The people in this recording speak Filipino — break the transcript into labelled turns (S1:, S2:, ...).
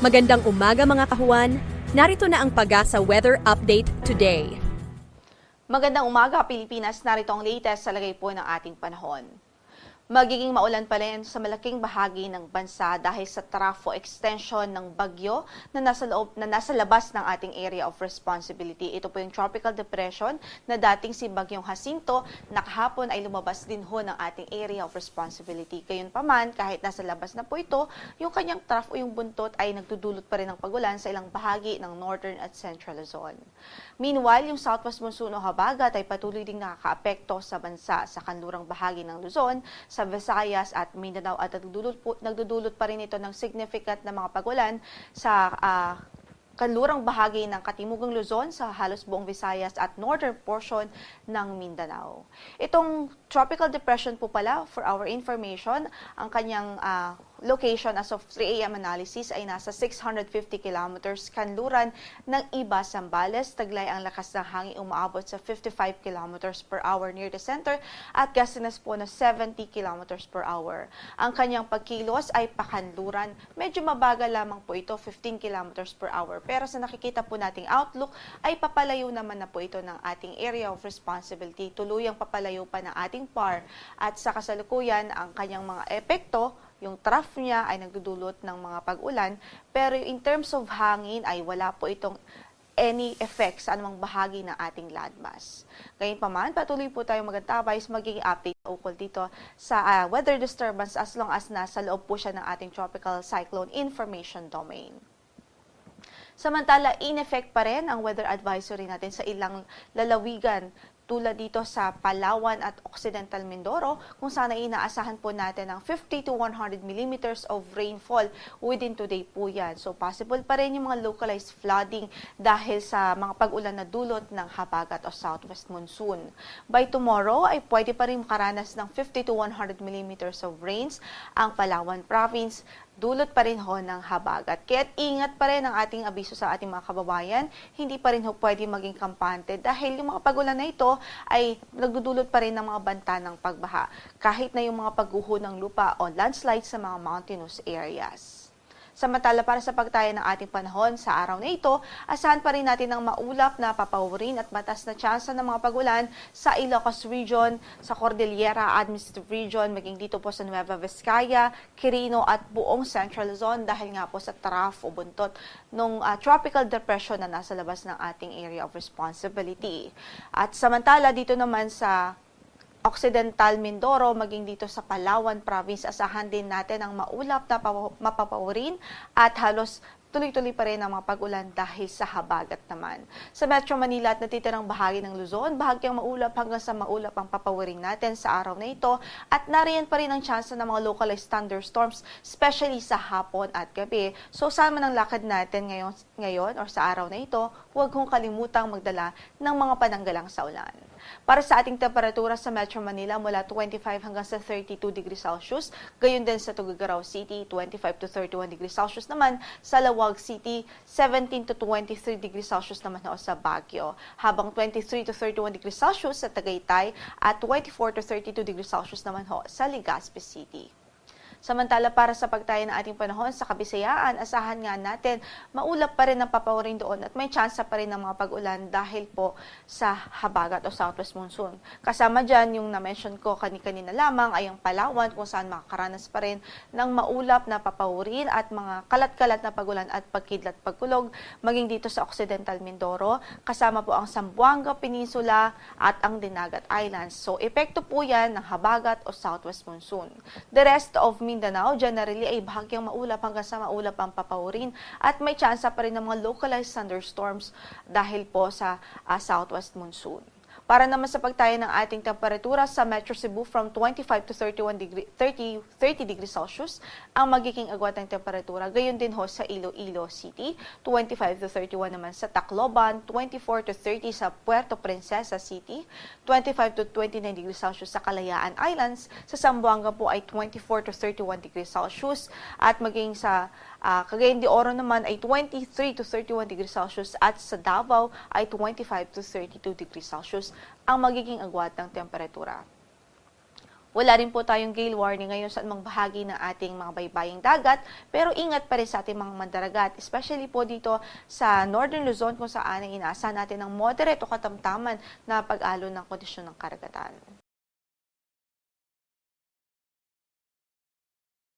S1: Magandang umaga mga kahuan. Narito na ang Pag-asa Weather Update today.
S2: Magandang umaga Pilipinas, narito ang latest sa lagay po ng ating panahon. Magiging maulan pa rin sa malaking bahagi ng bansa dahil sa trafo extension ng bagyo na nasa labas ng ating area of responsibility. Ito po yung tropical depression na dating si Bagyong Jacinto na kahapon ay lumabas din ho ng ating area of responsibility. Gayunpaman, kahit nasa labas na po ito, yung kanyang trough o yung buntot ay nagdudulot pa rin ng pagulan sa ilang bahagi ng northern at central Luzon. Meanwhile, yung southwest monsoon o habagat ay patuloy ding nakakaapekto sa bansa sa kanlurang bahagi ng Luzon, sa Visayas at Mindanao at nagdudulot pa rin ito ng significant na mga pagulan sa kanlurang bahagi ng Katimugang Luzon sa halos buong Visayas at northern portion ng Mindanao. Itong tropical depression po pala, for our information, ang kanyang location as of 3 a.m. analysis ay nasa 650 kilometers kanluran ng Iba, Zambales. Taglay ang lakas ng hangin umaabot sa 55 kilometers per hour near the center at gustiness po na 70 kilometers per hour. Ang kanyang pagkilos ay pakanluran. Medyo mabagal lamang po ito, 15 kilometers per hour. Pero sa nakikita po nating outlook ay papalayo naman na po ito ng ating area of responsibility. Tuluyang papalayo pa ng ating PAR at sa kasalukuyan ang kanyang mga epekto, yung trough niya ay nagdudulot ng mga pag-ulan, pero in terms of hangin ay wala po itong any effects sa anumang bahagi ng ating landmass. Gayunpaman, patuloy po tayong magantabay sa magiging update ukol dito sa weather disturbance as long as nasa loob po siya ng ating tropical cyclone information domain. Samantala, in effect pa rin ang weather advisory natin sa ilang lalawigan tulad dito sa Palawan at Occidental Mindoro, kung saan ay inaasahan po natin ng 50 to 100 millimeters of rainfall within today po yan. So possible pa rin yung mga localized flooding dahil sa mga pag-ulan na dulot ng habagat o southwest monsoon. By tomorrow ay pwede pa rin makaranas ng 50 to 100 millimeters of rains ang Palawan province, dulot pa rin ho ng habagat. Kaya't ingat pa rin ang ating abiso sa ating mga kababayan. Hindi pa rin ho pwede maging kampante dahil yung mga pagulan na ito ay nagdudulot pa rin ng mga banta ng pagbaha. Kahit na yung mga pagguho ng lupa o landslides sa mga mountainous areas. Samantala, para sa pagtaya ng ating panahon sa araw na ito, asahan pa rin natin ng maulap na papawirin at mataas na tsansa ng mga pagulan sa Ilocos Region, sa Cordillera Administrative Region, maging dito po sa Nueva Vizcaya, Quirino at buong Central Luzon dahil nga po sa trough o buntot ng tropical depression na nasa labas ng ating area of responsibility. At samantala, dito naman sa Occidental Mindoro, maging dito sa Palawan Province, asahan din natin ang maulap na mapapawirin at halos tuloy-tuloy pa rin ang mga pag-ulan dahil sa habagat naman. Sa Metro Manila at natitirang bahagi ng Luzon, bahagyang maulap hanggang sa maulap ang papawirin natin sa araw na ito at nariyan pa rin ang tsansa ng mga localized thunderstorms, especially sa hapon at gabi. So saan man ang lakad natin ngayon or sa araw na ito, huwag kong kalimutang magdala ng mga pananggalang sa ulan. Para sa ating temperatura sa Metro Manila, mula 25 hanggang sa 32 degrees Celsius, gayon din sa Tuguegarao City, 25 to 31 degrees Celsius naman, sa Lawag City, 17 to 23 degrees Celsius naman ho sa Baguio, habang 23 to 31 degrees Celsius sa Tagaytay at 24 to 32 degrees Celsius naman ho sa Legazpi City. Samantala, para sa pagtaya ng ating panahon sa Kabisayaan, asahan nga natin maulap pa rin ang papawirin doon at may tsansa pa rin ng mga pag-ulan dahil po sa habagat o southwest monsoon. Kasama dyan yung na-mention ko kanina lamang ay ang Palawan kung saan makakaranas pa rin ng maulap na papawirin at mga kalat-kalat na pagulan at pagkidlat pagkulog maging dito sa Occidental Mindoro. Kasama po ang Zamboanga Peninsula at ang Dinagat Islands. So, epekto po yan ng habagat o southwest monsoon. The rest of Mindanao, generally ay bahagyang maulap hanggang sa maulap ang papawirin at may tsansa pa rin ng mga localized thunderstorms dahil po sa southwest monsoon. Para naman sa pagtaya ng ating temperatura sa Metro Cebu from 25 to 30 degrees Celsius ang magiging agwat ng temperatura. Gayon din ho sa Iloilo City, 25 to 31 naman sa Tacloban, 24 to 30 sa Puerto Princesa City, 25 to 29 degrees Celsius sa Kalayaan Islands, sa Zamboanga po ay 24 to 31 degrees Celsius at maging sa Cagayan de Oro naman ay 23 to 31 degrees Celsius at sa Davao ay 25 to 32 degrees Celsius ang magiging agwat ng temperatura. Wala rin po tayong gale warning ngayon sa anumang bahagi ng ating mga baybaying dagat, pero ingat pa rin sa ating mga mandaragat, especially po dito sa Northern Luzon kung saan ang inaasahan natin ng moderate o katamtaman na pag-alo ng kondisyon ng karagatan.